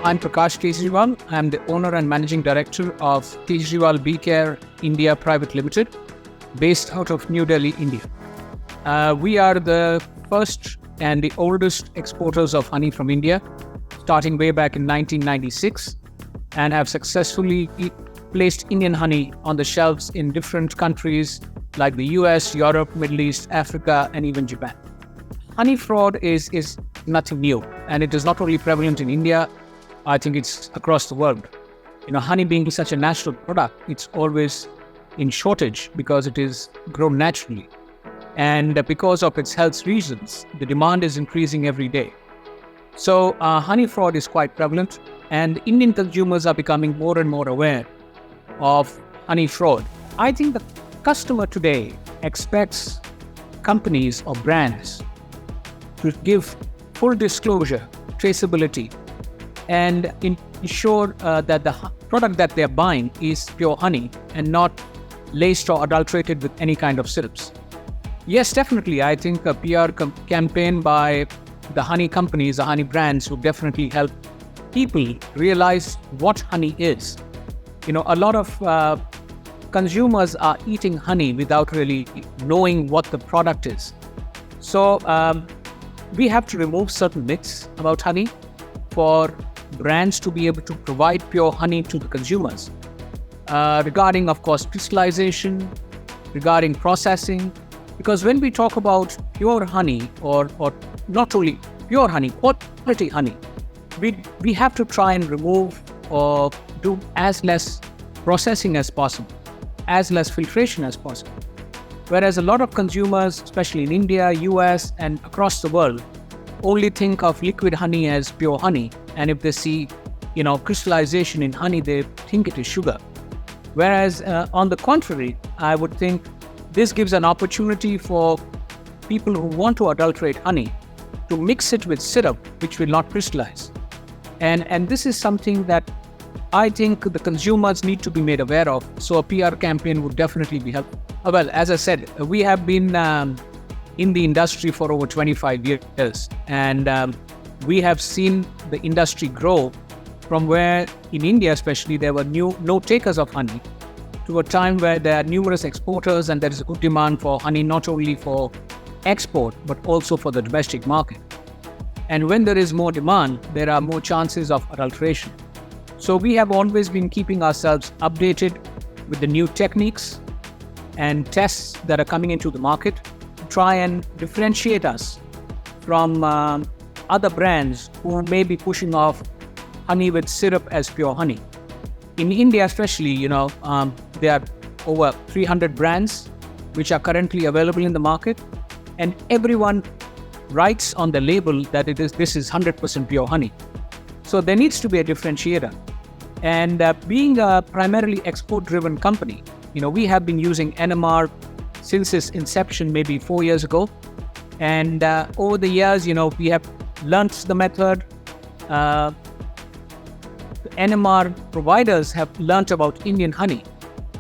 I'm Prakash Kejriwal. I'm the owner and managing director of Kejriwal Beecare India Private Limited, based out of New Delhi, India. We are the first and the oldest exporters of honey from India, starting way back in 1996, and have successfully placed Indian honey on the shelves in different countries like the US, Europe, Middle East, Africa, and even Japan. Honey fraud is nothing new, and it is not only prevalent in India, I think it's across the world. Honey being such a natural product, it's always in shortage because it is grown naturally. And because of its health reasons, the demand is increasing every day. So honey fraud is quite prevalent, and Indian consumers are becoming more and more aware of honey fraud. I think the customer today expects companies or brands to give full disclosure, traceability, and ensure that the product that they're buying is pure honey and not laced or adulterated with any kind of syrups. Yes, definitely, I think a PR campaign by the honey companies, the honey brands, would definitely help people realize what honey is. A lot of consumers are eating honey without really knowing what the product is. So we have to remove certain myths about honey for brands to be able to provide pure honey to the consumers. Regarding, of course, crystallization, regarding processing, because when we talk about pure honey or not only pure honey, quality honey, we have to try and remove or do as less processing as possible, as less filtration as possible. Whereas a lot of consumers, especially in India, US, and across the world, only think of liquid honey as pure honey. And if they see, crystallization in honey, they think it is sugar. Whereas on the contrary, I would think this gives an opportunity for people who want to adulterate honey to mix it with syrup, which will not crystallize. And this is something that I think the consumers need to be made aware of. So a PR campaign would definitely be helpful. Well, as I said, we have been in the industry for over 25 years, and we have seen the industry grow from where, in India especially, there were no takers of honey, to a time where there are numerous exporters and there is a good demand for honey, not only for export, but also for the domestic market. And when there is more demand, there are more chances of adulteration. So we have always been keeping ourselves updated with the new techniques and tests that are coming into the market to try and differentiate us from other brands who may be pushing off honey with syrup as pure honey. In India especially, there are over 300 brands which are currently available in the market, and everyone writes on the label that this is 100% pure honey. So there needs to be a differentiator. And being a primarily export-driven company, we have been using NMR since its inception maybe 4 years ago. And over the years, we have learnt the method. The NMR providers have learnt about Indian honey,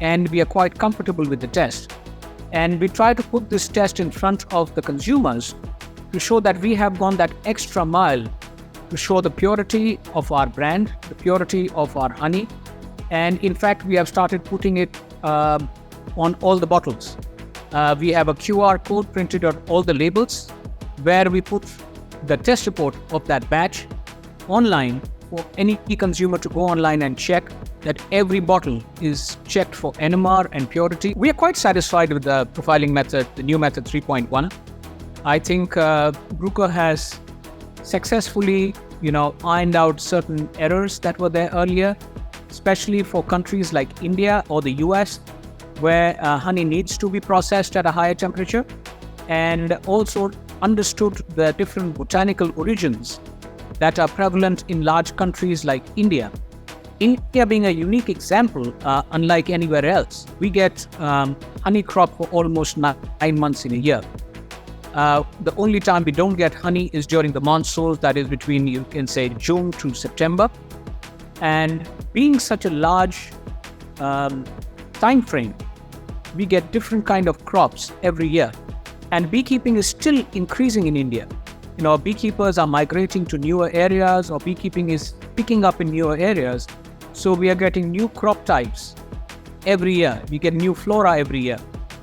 and we are quite comfortable with the test. And we try to put this test in front of the consumers to show that we have gone that extra mile to show the purity of our brand, the purity of our honey. And in fact, we have started putting it on all the bottles. We have a QR code printed on all the labels where we put the test report of that batch online for any consumer to go online and check that every bottle is checked for NMR and purity. We are quite satisfied with the profiling method, the new method 3.1. I think Bruker has successfully, ironed out certain errors that were there earlier, especially for countries like India or the US, where honey needs to be processed at a higher temperature, and also understood the different botanical origins that are prevalent in large countries like India. India being a unique example, unlike anywhere else, we get honey crop for almost 9 months in a year. The only time we don't get honey is during the monsoons, that is between, you can say, June to September. And being such a large time frame, we get different kind of crops every year. And beekeeping is still increasing in India. Beekeepers are migrating to newer areas, or beekeeping is picking up in newer areas. So we are getting new crop types every year. We get new flora every year.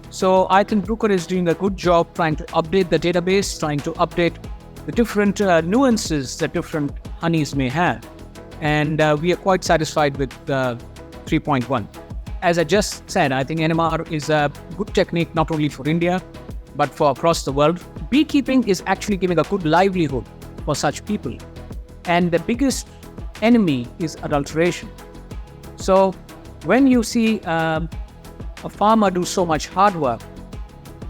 So I think Brooker is doing a good job trying to update the database, trying to update the different nuances that different honeys may have. And we are quite satisfied with 3.1. As I just said, I think NMR is a good technique not only for India, but for across the world. Beekeeping is actually giving a good livelihood for such people. And the biggest enemy is adulteration. So when you see a farmer do so much hard work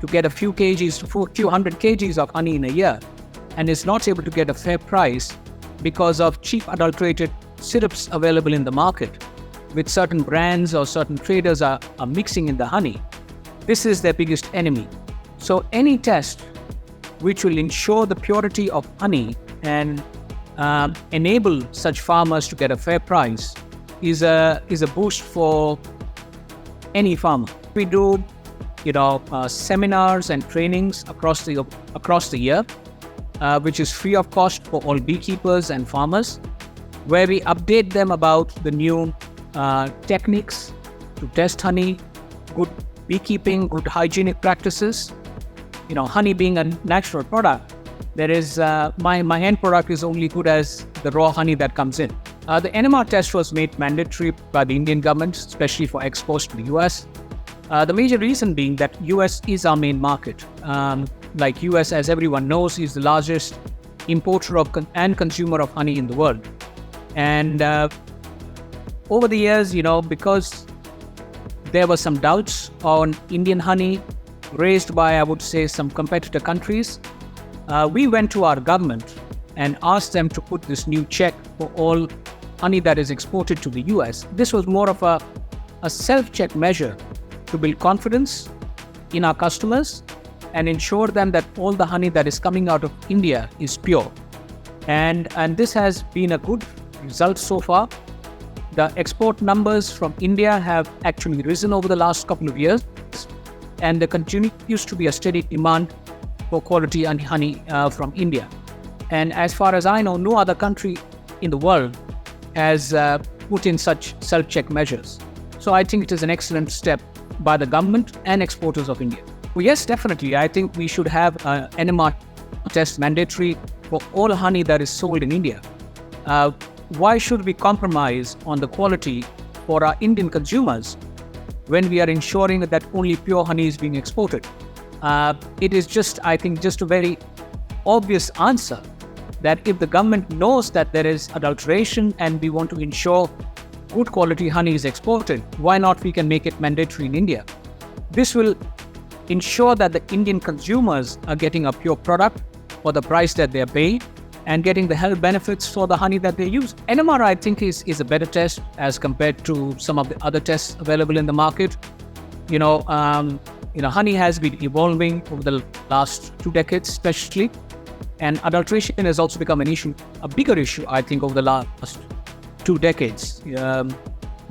to get a few kgs to few hundred kgs of honey in a year, and is not able to get a fair price because of cheap adulterated syrups available in the market, which certain brands or certain traders are mixing in the honey, this is their biggest enemy. So any test which will ensure the purity of honey and enable such farmers to get a fair price is a boost for any farmer. We do, seminars and trainings across the year, which is free of cost for all beekeepers and farmers, where we update them about the new techniques to test honey, good beekeeping, good hygienic practices. Honey being a natural product, there is my end product is only good as the raw honey that comes in. The NMR test was made mandatory by the Indian government, especially for exports to the US. The major reason being that US is our main market. Like US, as everyone knows, is the largest importer of and consumer of honey in the world. And over the years, because there were some doubts on Indian honey raised by, I would say, some competitor countries, we went to our government and asked them to put this new check for all honey that is exported to the US. This was more of a self-check measure to build confidence in our customers and ensure them that all the honey that is coming out of India is pure. And this has been a good result so far. The export numbers from India have actually risen over the last couple of years, and there continues to be a steady demand for quality honey from India. And as far as I know, no other country in the world has put in such self-check measures. So I think it is an excellent step by the government and exporters of India. Well, yes, definitely. I think we should have NMR test mandatory for all honey that is sold in India. Why should we compromise on the quality for our Indian consumers when we are ensuring that only pure honey is being exported? It is just a very obvious answer that if the government knows that there is adulteration and we want to ensure good quality honey is exported, why not we can make it mandatory in India? This will ensure that the Indian consumers are getting a pure product for the price that they are paying and getting the health benefits for the honey that they use. NMR, I think, is a better test as compared to some of the other tests available in the market. Honey has been evolving over the last 2 decades, especially, and adulteration has also become an issue, a bigger issue, I think, over the last 2 decades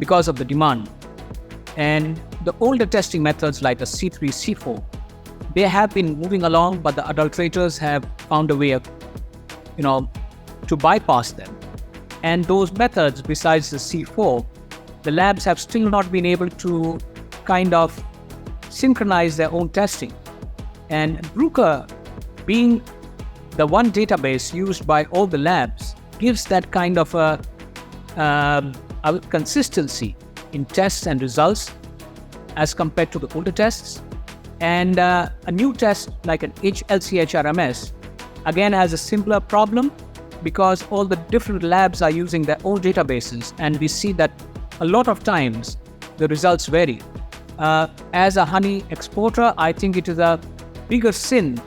because of the demand. And the older testing methods like the C3, C4, they have been moving along, but the adulterators have found a way of, to bypass them. And those methods, besides the C4, the labs have still not been able to kind of synchronize their own testing. And Bruker, being the one database used by all the labs, gives that kind of a consistency in tests and results as compared to the older tests. And a new test like an LCHRMS again has a simpler problem because all the different labs are using their own databases, and we see that a lot of times the results vary. As a honey exporter, I think it is a bigger sin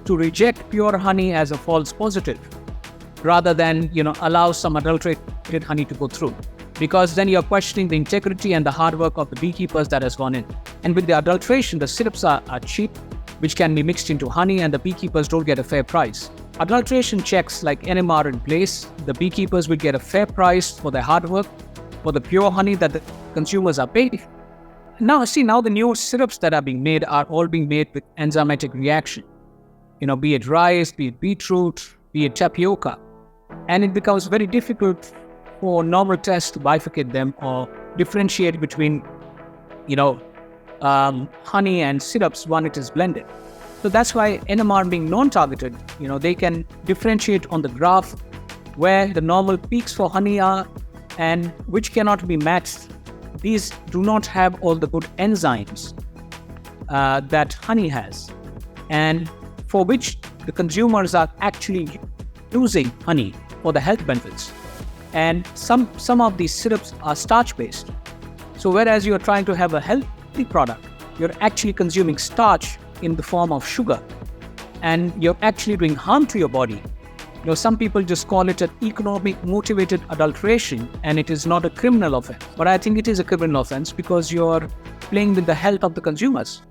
to reject pure honey as a false positive rather than allow some adulterated honey to go through, because then you're questioning the integrity and the hard work of the beekeepers that has gone in. And with the adulteration, the syrups are cheap, which can be mixed into honey, and the beekeepers don't get a fair price. Adulteration checks like NMR in place, the beekeepers will get a fair price for their hard work, for the pure honey that the consumers are paid. Now the new syrups that are being made are all being made with enzymatic reaction. Be it rice, be it beetroot, be it tapioca. And it becomes very difficult for normal tests to bifurcate them or differentiate between, honey and syrups when it is blended. So that's why NMR being non-targeted, they can differentiate on the graph where the normal peaks for honey are and which cannot be matched. These do not have all the good enzymes that honey has, and for which the consumers are actually using honey for the health benefits. And some of these syrups are starch-based. So whereas you are trying to have a healthy product, you're actually consuming starch in the form of sugar, and you're actually doing harm to your body. Some people just call it an economic motivated adulteration, and it is not a criminal offense. But I think it is a criminal offense because you're playing with the health of the consumers.